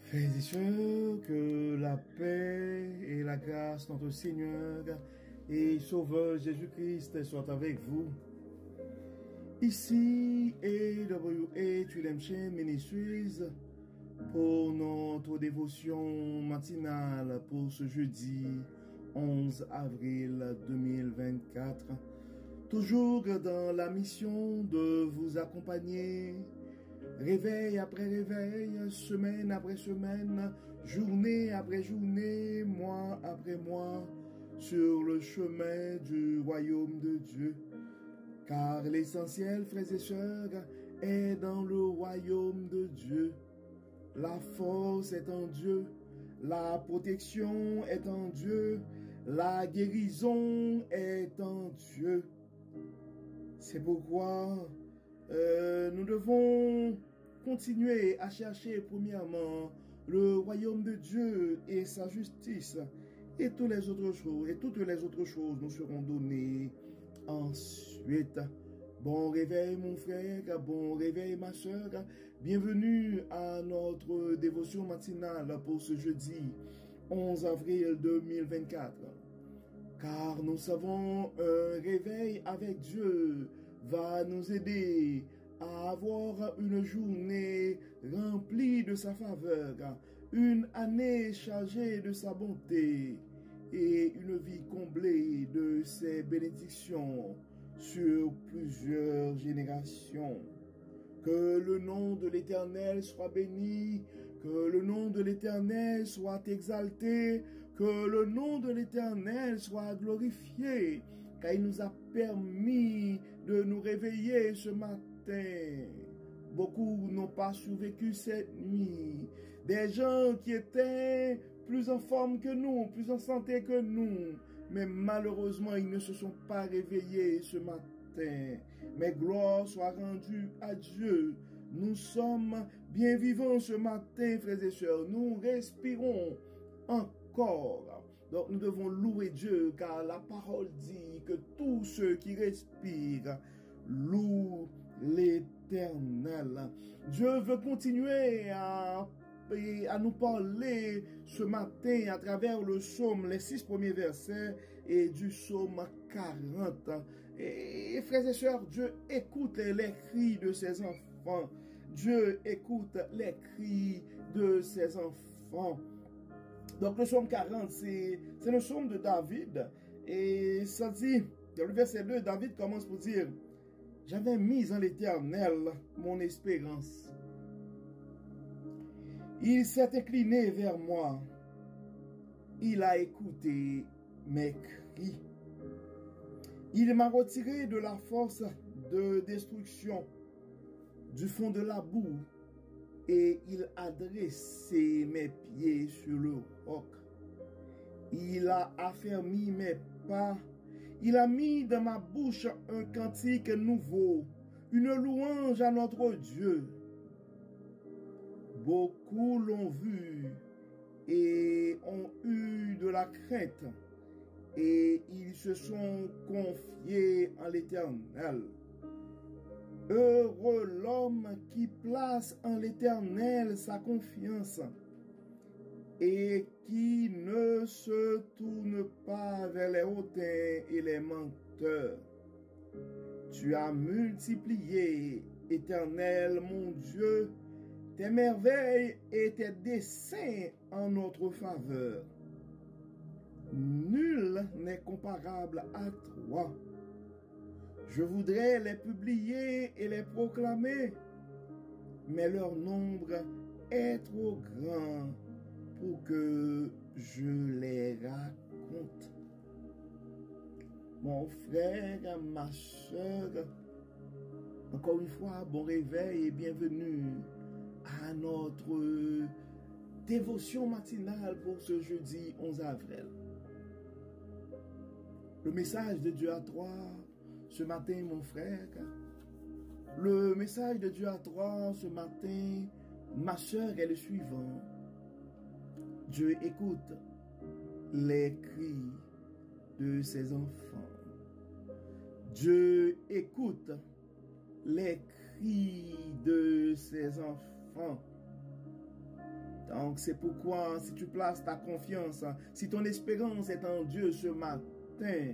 Frères et sœurs, que la paix et la grâce de notre Seigneur et Sauveur Jésus-Christ soient avec vous. Ici AWA Redemption Ministries pour notre dévotion matinale pour ce jeudi 11 avril 2024. Toujours dans la mission de vous accompagner réveil après réveil, semaine après semaine, journée après journée, mois après mois, sur le chemin du royaume de Dieu. Car l'essentiel, frères et sœurs, est dans le royaume de Dieu. La force est en Dieu, la protection est en Dieu, la guérison est en Dieu. C'est pourquoi nous devons continuer à chercher premièrement le royaume de Dieu et sa justice, et toutes les autres choses nous seront données ensuite. Bon réveil mon frère, bon réveil ma soeur, bienvenue à notre dévotion matinale pour ce jeudi 11 avril 2024. Car nous savons un réveil avec Dieu va nous aider à avoir une journée remplie de sa faveur, une année chargée de sa bonté et une vie comblée de ses bénédictions sur plusieurs générations. Que le nom de l'Éternel soit béni, que le nom de l'Éternel soit exalté, que le nom de l'Éternel soit glorifié, car il nous a permis de nous réveiller ce matin. Beaucoup n'ont pas survécu cette nuit. Des gens qui étaient plus en forme que nous, plus en santé que nous, mais malheureusement, ils ne se sont pas réveillés ce matin. Mais gloire soit rendue à Dieu. Nous sommes bien vivants ce matin, frères et sœurs. Nous respirons encore. Donc nous devons louer Dieu, car la parole dit que tous ceux qui respirent louent l'Éternel. Dieu veut continuer à nous parler ce matin à travers le psaume, les 6 premiers versets et du psaume 40. Et frères et sœurs, Dieu écoute les cris de ses enfants. Dieu écoute les cris de ses enfants. Donc le psaume 40, c'est le psaume de David. Et ça dit, dans le verset 2, David commence pour dire, « J'avais mis en l'Éternel mon espérance. Il s'est incliné vers moi. Il a écouté mes cris. Il m'a retiré de la force de destruction, du fond de la boue, et il a dressé mes pieds sur le roc. Il a affermi mes pas. Il a mis dans ma bouche un cantique nouveau, une louange à notre Dieu. Beaucoup l'ont vu et ont eu de la crainte, et ils se sont confiés en l'Éternel. Heureux l'homme qui place en l'Éternel sa confiance et qui ne se tourne pas vers les hautains et les menteurs. Tu as multiplié, Éternel mon Dieu, tes merveilles et tes desseins en notre faveur. Nul n'est comparable à toi. Je voudrais les publier et les proclamer, mais leur nombre est trop grand pour que je les raconte. Mon frère, ma soeur, encore une fois, bon réveil et bienvenue à notre dévotion matinale pour ce jeudi 11 avril. Le message de Dieu à toi ce matin, mon frère, le message de Dieu à toi ce matin, ma soeur, est le suivant. Dieu écoute les cris de ses enfants. Dieu écoute les cris de ses enfants. Dans Donc c'est pourquoi si tu places ta confiance, si ton espérance est en Dieu ce matin,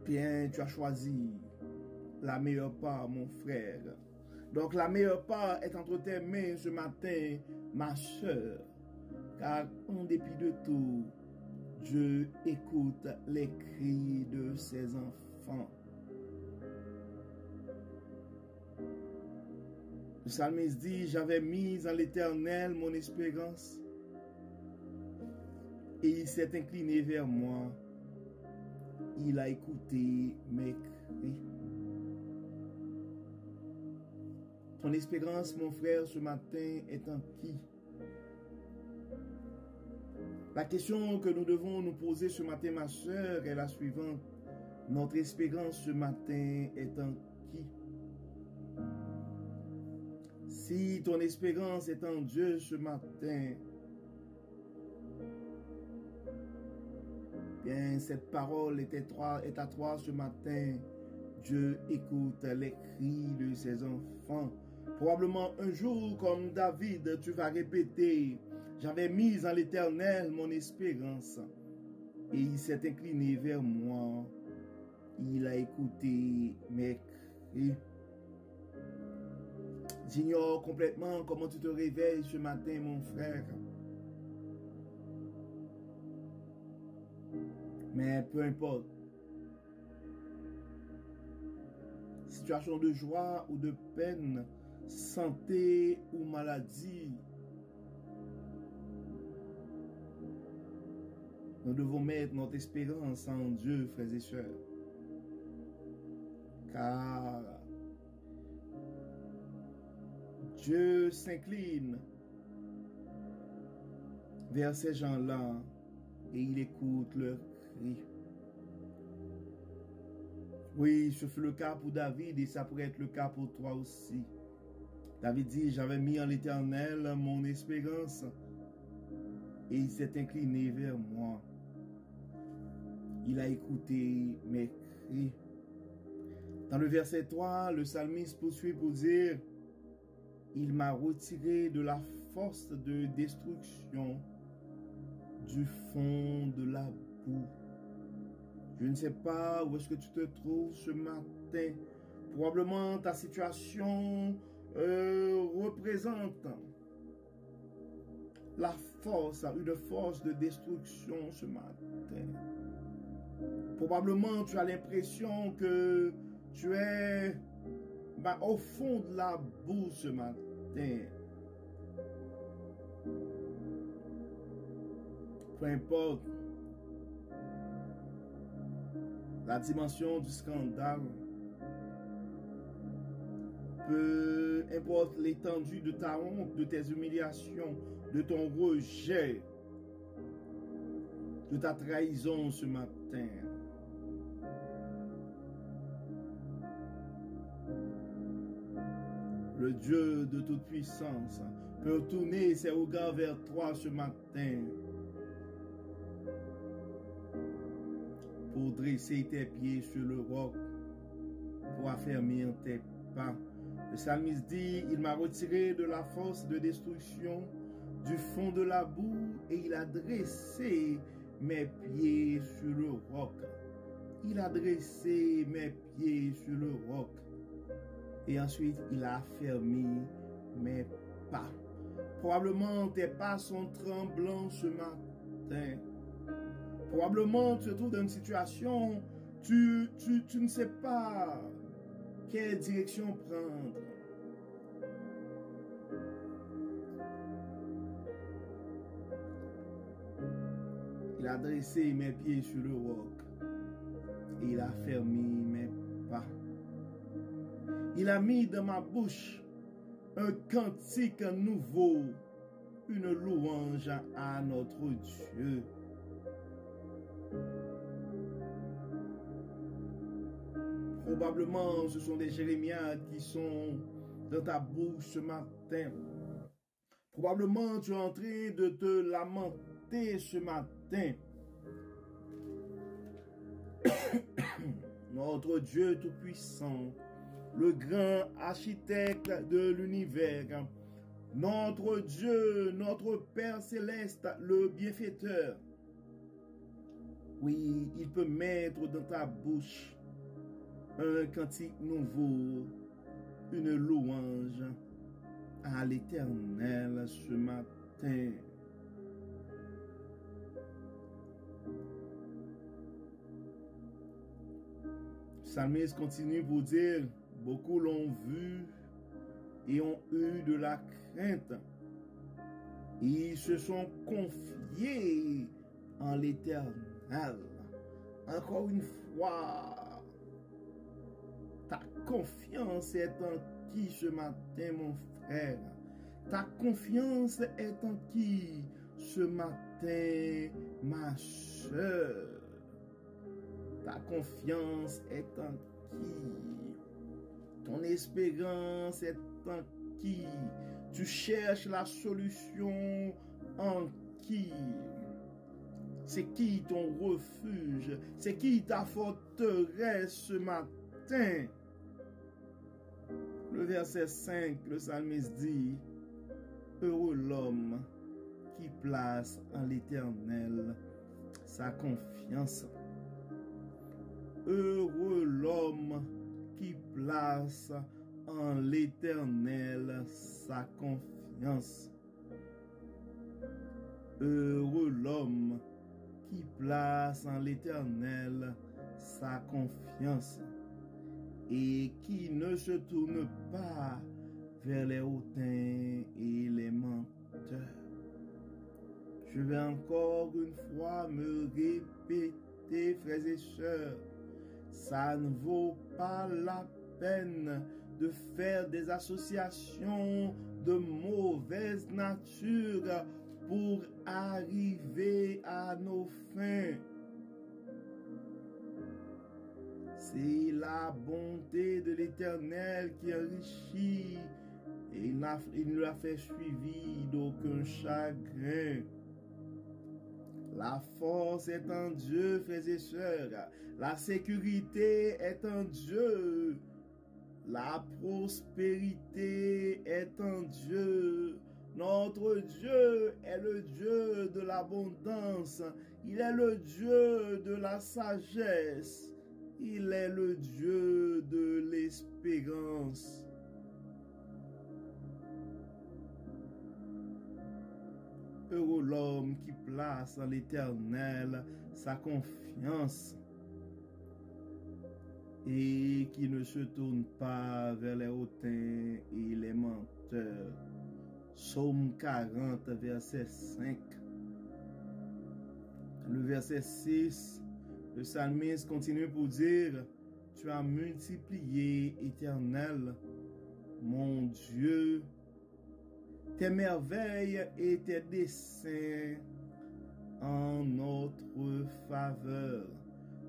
bien tu as choisi la meilleure part, mon frère. Donc la meilleure part est entre tes mains ce matin, ma soeur. Car en dépit de tout, Dieu écoute les cris de ses enfants. Le psalmiste dit, j'avais mis en l'Éternel mon espérance et il s'est incliné vers moi. Il a écouté mes cris. Ton espérance, mon frère, ce matin est en qui? La question que nous devons nous poser ce matin, ma soeur, est la suivante. Notre espérance ce matin est en qui? Si ton espérance est en Dieu ce matin, bien cette parole est à toi ce matin. Dieu écoute les cris de ses enfants. Probablement un jour comme David, tu vas répéter, j'avais mis en l'Éternel mon espérance et il s'est incliné vers moi. Il a écouté mes cris. J'ignore complètement comment tu te réveilles ce matin, mon frère. Mais peu importe. Situation de joie ou de peine, santé ou maladie, nous devons mettre notre espérance en Dieu, frères et sœurs. Car Dieu s'incline vers ces gens-là et il écoute leurs cris. Oui, ce fut le cas pour David et ça pourrait être le cas pour toi aussi. David dit, j'avais mis en l'Éternel mon espérance et il s'est incliné vers moi. Il a écouté mes cris. Dans le verset 3, le psalmiste poursuit pour dire, il m'a retiré de la force de destruction, du fond de la boue. Je ne sais pas où est-ce que tu te trouves ce matin. Probablement ta situation représente la force, une force de destruction ce matin. Probablement tu as l'impression que tu es au fond de la boue ce matin. Peu importe la dimension du scandale, peu importe l'étendue de ta honte, de tes humiliations, de ton rejet, de ta trahison ce matin. Le Dieu de toute puissance peut tourner ses regards vers toi ce matin pour dresser tes pieds sur le roc, pour affermir tes pas. Le psalmiste dit, il m'a retiré de la force de destruction, du fond de la boue, et il a dressé mes pieds sur le roc. Il a dressé mes pieds sur le roc. Et ensuite, il a affermi mes pas. Probablement, tes pas sont tremblants ce matin. Probablement, tu te trouves dans une situation, tu ne sais pas quelle direction prendre. Il a dressé mes pieds sur le roc et il a fermé mes pas. Il a mis dans ma bouche un cantique nouveau, une louange à notre Dieu. Probablement, ce sont des jérémiades qui sont dans ta bouche ce matin. Probablement, tu es en train de te lamenter ce matin. Notre Dieu Tout-Puissant, le grand architecte de l'univers, Notre Dieu, notre Père céleste, le bienfaiteur. Oui, il peut mettre dans ta bouche un cantique nouveau, une louange à l'Éternel ce matin. Psalmiste continue pour dire, beaucoup l'ont vu et ont eu de la crainte. Ils se sont confiés en l'Éternel. Encore une fois, ta confiance est en qui ce matin, mon frère? Ta confiance est en qui ce matin, ma soeur? Ta confiance est en qui? Ton espérance est en qui? Tu cherches la solution en qui? C'est qui ton refuge? C'est qui ta forteresse ce matin? Le verset 5, le psalmiste dit, heureux l'homme qui place en l'Éternel sa confiance. Heureux l'homme qui place en l'Éternel sa confiance. Heureux l'homme qui place en l'Éternel sa confiance et qui ne se tourne pas vers les hautains et les menteurs. Je vais encore une fois me répéter, frères et sœurs, ça ne vaut pas la peine de faire des associations de mauvaise nature pour arriver à nos fins. C'est la bonté de l'Éternel qui enrichit et il ne l'a fait suivi d'aucun chagrin. La force est en Dieu, frères et sœurs. La sécurité est en Dieu. La prospérité est en Dieu. Notre Dieu est le Dieu de l'abondance. Il est le Dieu de la sagesse. Il est le Dieu de l'espérance. Heureux l'homme qui place en l'Éternel sa confiance et qui ne se tourne pas vers les hautains et les menteurs. Psaume 40, verset 5. Le verset 6, le psalmiste continue pour dire, tu as multiplié, Éternel, mon Dieu, tes merveilles et tes desseins en notre faveur.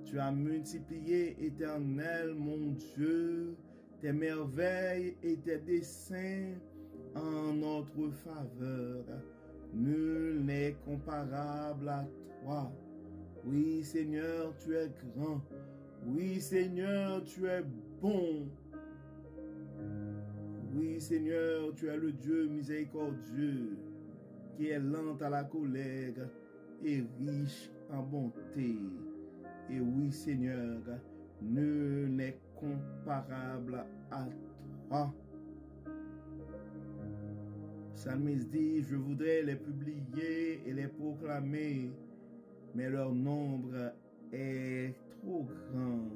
Tu as multiplié, Éternel, mon Dieu, tes merveilles et tes desseins en notre faveur. Nul n'est comparable à toi. Oui, Seigneur, tu es grand. Oui, Seigneur, tu es bon. Oui, Seigneur, tu es le Dieu miséricordieux, qui est lent à la colère et riche en bonté. Et oui, Seigneur, nul n'est comparable à toi. Le psalmiste dit, je voudrais les publier et les proclamer, mais leur nombre est trop grand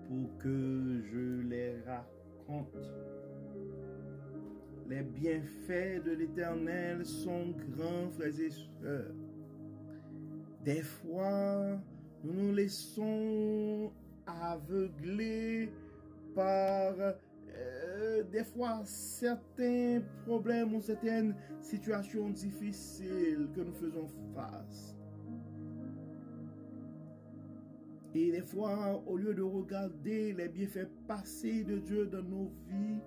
pour que je les raconte. Les bienfaits de l'Éternel sont grands, frères et sœurs. Des fois, nous nous laissons aveugler par des fois certains problèmes ou certaines situations difficiles que nous faisons face. Et des fois, au lieu de regarder les bienfaits passés de Dieu dans nos vies,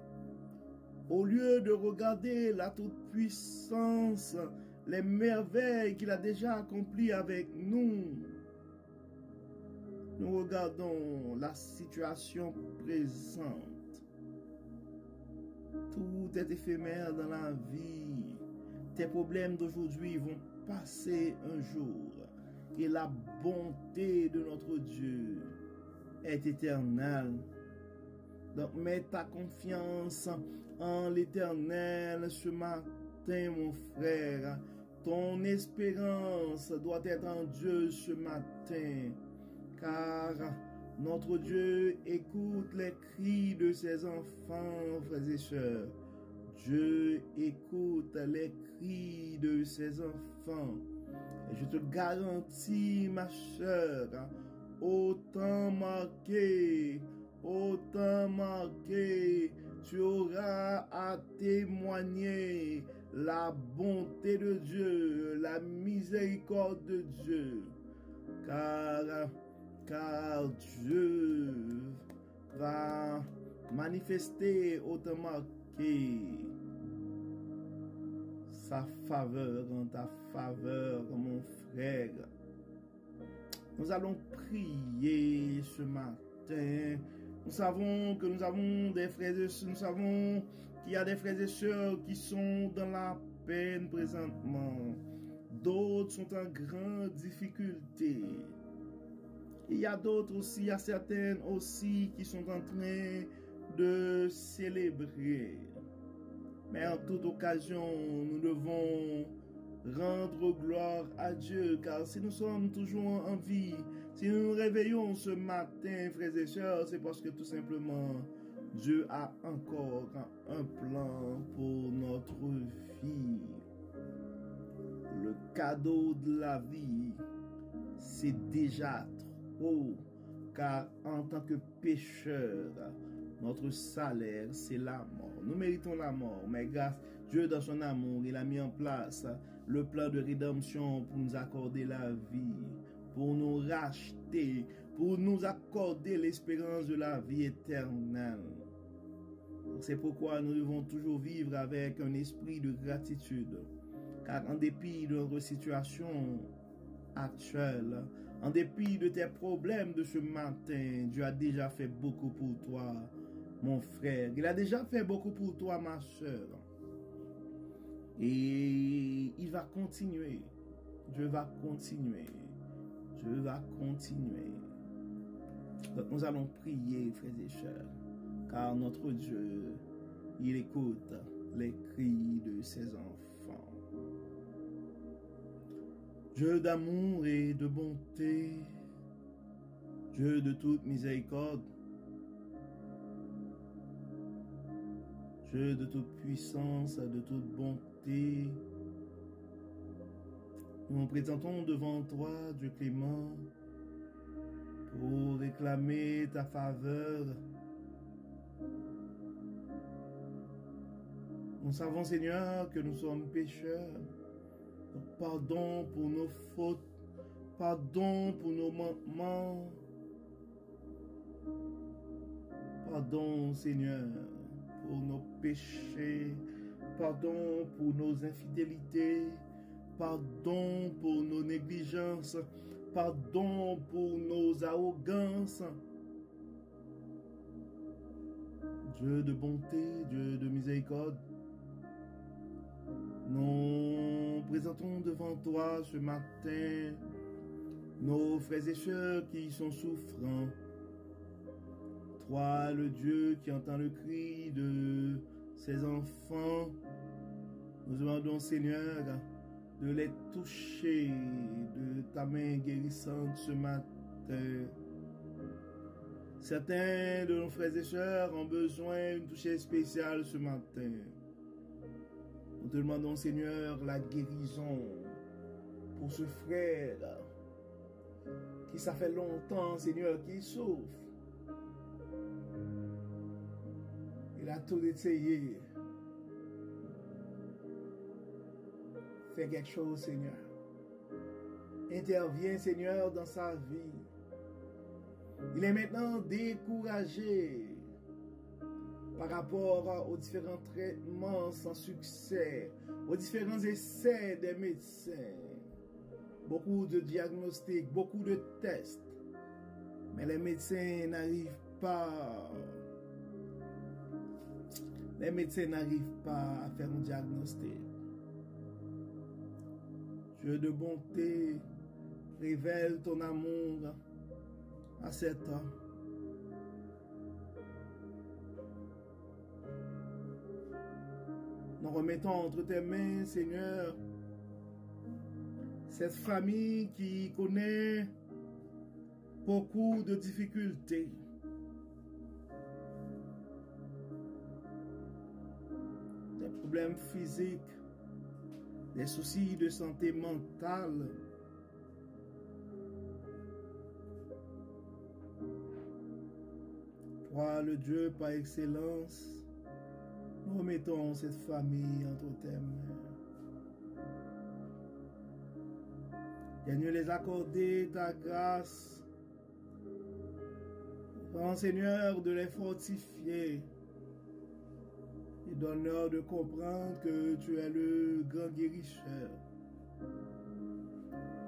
au lieu de regarder la toute-puissance, les merveilles qu'il a déjà accomplies avec nous, nous regardons la situation présente. Tout est éphémère dans la vie. Tes problèmes d'aujourd'hui vont passer un jour. Et la bonté de notre Dieu est éternelle. Donc mets ta confiance en l'Éternel ce matin, mon frère. Ton espérance doit être en Dieu ce matin. Car notre Dieu écoute les cris de ses enfants, frères et sœurs. Dieu écoute les cris de ses enfants. Et je te garantis, ma sœur, autant marqué, tu auras à témoigner la bonté de Dieu, la miséricorde de Dieu. Car Dieu va manifester autant marqué sa faveur en ta faveur, mon frère. Nous allons prier ce matin. Nous savons que nous avons des frères et sœurs, nous savons qu'il y a des frères et sœurs qui sont dans la peine présentement. D'autres sont en grande difficulté. Il y a d'autres aussi, il y a certaines aussi qui sont en train de célébrer. Mais en toute occasion, nous devons rendre gloire à Dieu, car si nous sommes toujours en vie, si nous nous réveillons ce matin, frères et sœurs, c'est parce que tout simplement, Dieu a encore un plan pour notre vie. Le cadeau de la vie, c'est déjà trop, car en tant que pécheur, notre salaire, c'est la mort. Nous méritons la mort, mais grâce à Dieu, dans son amour, il a mis en place le plan de rédemption pour nous accorder la vie, pour nous racheter, pour nous accorder l'espérance de la vie éternelle. C'est pourquoi nous devons toujours vivre avec un esprit de gratitude, car en dépit de notre situation actuelle, en dépit de tes problèmes de ce matin, Dieu a déjà fait beaucoup pour toi, mon frère. Il a déjà fait beaucoup pour toi, ma soeur. Et il va continuer. Dieu va continuer. Dieu va continuer. Donc nous allons prier, frères et sœurs, car notre Dieu, il écoute les cris de ses enfants. Dieu d'amour et de bonté, Dieu de toute miséricorde, Dieu de toute puissance, de toute bonté, nous nous présentons devant toi, Dieu clément, pour réclamer ta faveur. Nous savons, Seigneur, que nous sommes pécheurs. Pardon pour nos fautes, pardon pour nos manquements. Pardon, Seigneur, pour nos péchés. Pardon pour nos infidélités. Pardon pour nos négligences. Pardon pour nos arrogances. Dieu de bonté, Dieu de miséricorde, nous présentons devant toi ce matin nos frères et sœurs qui sont souffrants. Toi, le Dieu qui entend le cri de ses enfants, nous demandons, Seigneur, de les toucher de ta main guérissante ce matin. Certains de nos frères et sœurs ont besoin d'une touche spéciale ce matin. Nous te demandons, Seigneur, la guérison pour ce frère qui ça fait longtemps, Seigneur, qui souffre. Il a tout essayé. Fais quelque chose, Seigneur. Interviens, Seigneur, dans sa vie. Il est maintenant découragé par rapport aux différents traitements sans succès, aux différents essais des médecins. Beaucoup de diagnostics, beaucoup de tests. Mais les médecins n'arrivent pas les médecins n'arrivent pas à faire un diagnostic. Dieu de bonté, révèle ton amour à cet homme. Nous remettons entre tes mains, Seigneur, cette famille qui connaît beaucoup de difficultés. Des problèmes physiques, des soucis de santé mentale. Toi, le Dieu par excellence, nous remettons cette famille entre tes mains. Viens les accorder ta grâce. Grand Seigneur, de les fortifier. Et donne-leur de comprendre que tu es le grand guérisseur.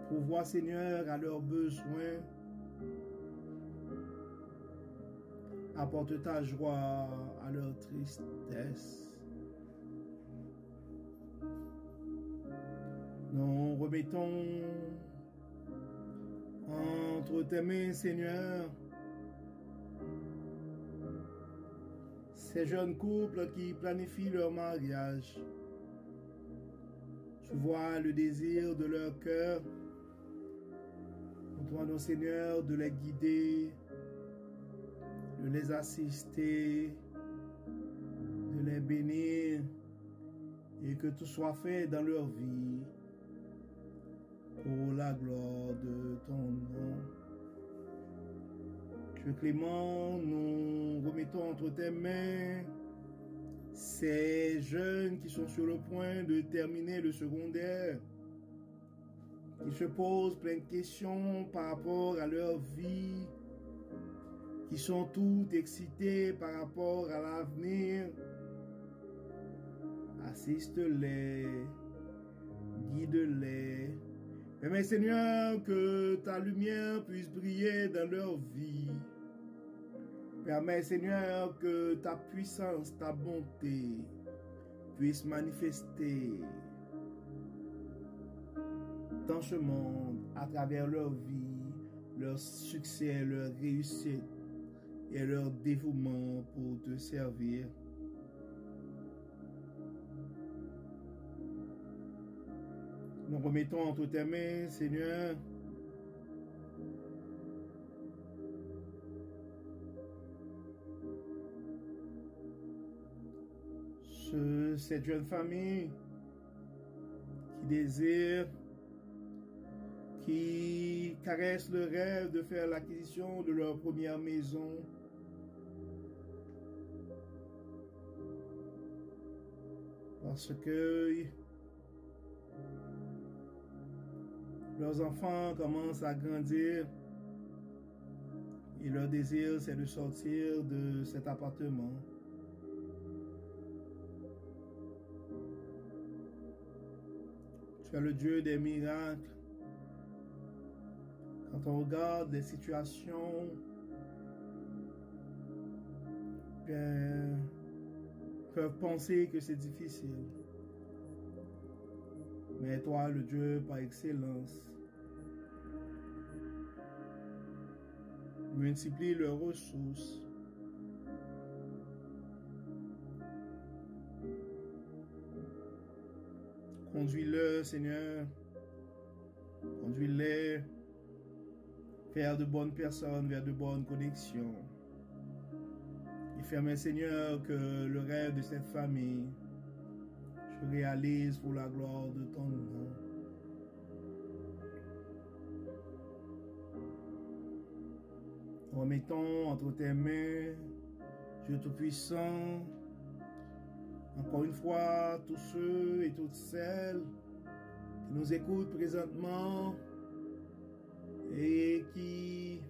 Pourvois, Seigneur, à leurs besoins. Apporte ta joie à leur tristesse. Nous remettons entre tes mains, Seigneur, ces jeunes couples qui planifient leur mariage. Tu vois le désir de leur cœur. Nous demandons, Seigneur, de les guider, de les assister, de les bénir, et que tout soit fait dans leur vie pour la gloire de ton nom. Dieu clément, nous remettons entre tes mains ces jeunes qui sont sur le point de terminer le secondaire, qui se posent plein de questions par rapport à leur vie, qui sont toutes excités par rapport à l'avenir. Assiste-les, guide-les. Mais Seigneur, que ta lumière puisse briller dans leur vie. Permets, Seigneur, que ta puissance, ta bonté puisse manifester dans ce monde à travers leur vie, leur succès, leur réussite et leur dévouement pour te servir. Nous remettons entre tes mains, Seigneur, cette jeune famille qui désire, qui caresse le rêve de faire l'acquisition de leur première maison. Parce que leurs enfants commencent à grandir et leur désir, c'est de sortir de cet appartement. Tu es le Dieu des miracles. Quand on regarde les situations, peuvent penser que c'est difficile. Mais toi, le Dieu par excellence, multiplie leurs ressources. Conduis-le, Seigneur. Conduis-les vers de bonnes personnes, vers de bonnes connexions. Et permets, Seigneur, que le rêve de cette famille se réalise pour la gloire de ton nom. Remettons entre tes mains, Dieu Tout-Puissant, encore une fois, tous ceux et toutes celles qui nous écoutent présentement et qui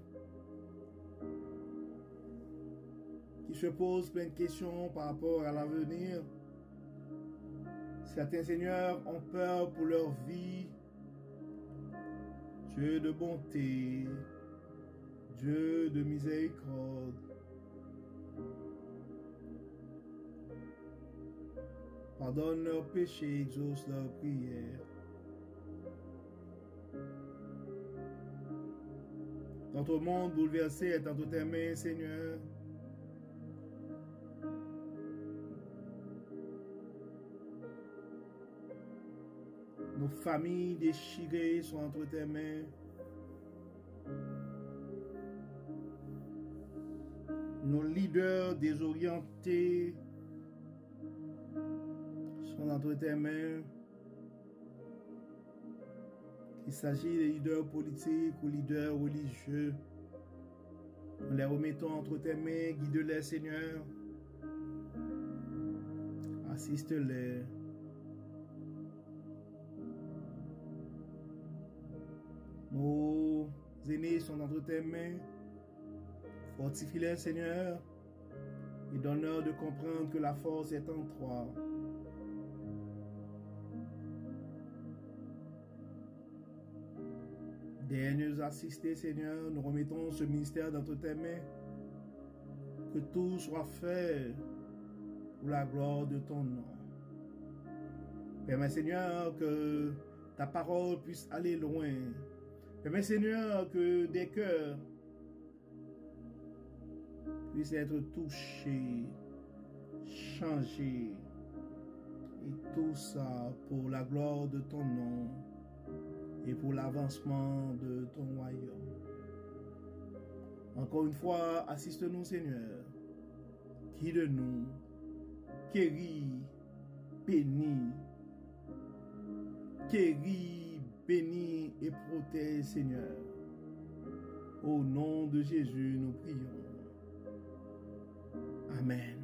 se posent plein de questions par rapport à l'avenir. Certains, Seigneur, ont peur pour leur vie. Dieu de bonté, Dieu de miséricorde, Pardonne leurs péchés, exauce leurs prières. Dans ton monde bouleversé est entre tes mains, Seigneur. Nos familles déchirées sont entre tes mains. Nos leaders désorientés sont entre tes mains. Il s'agit des leaders politiques ou leaders religieux. Nous les remettons entre tes mains. Guide-les, Seigneur. Assiste-les. Nos aînés sont entre tes mains. Fortifie-les, Seigneur, et donne-leur de comprendre que la force est en toi. Derniers assistés, Seigneur, nous remettons ce ministère dans tes mains. Que tout soit fait pour la gloire de ton nom. Permets, Seigneur, que ta parole puisse aller loin. Permets, Seigneur, que des cœurs puissent être touchés, changés, et tout ça pour la gloire de ton nom et pour l'avancement de ton royaume. Encore une fois, assiste-nous, Seigneur. Guide-nous, guéris, bénis, et protège, Seigneur. Au nom de Jésus, nous prions. Amen.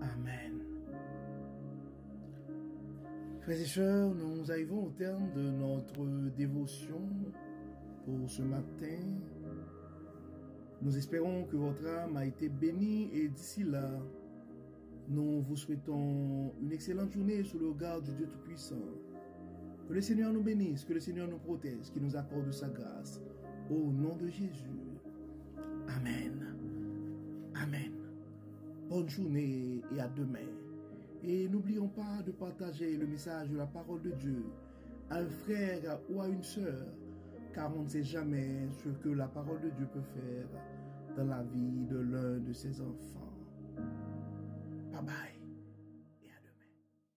Amen. Frères et sœurs, nous arrivons au terme de notre dévotion pour ce matin. Nous espérons que votre âme a été bénie et d'ici là, nous vous souhaitons une excellente journée sous le regard du Dieu Tout-Puissant. Que le Seigneur nous bénisse, que le Seigneur nous protège, qu'il nous accorde sa grâce. Au nom de Jésus. Amen. Amen. Bonne journée et à demain. Et n'oublions pas de partager le message de la parole de Dieu à un frère ou à une sœur, car on ne sait jamais ce que la parole de Dieu peut faire dans la vie de l'un de ses enfants. Bye bye.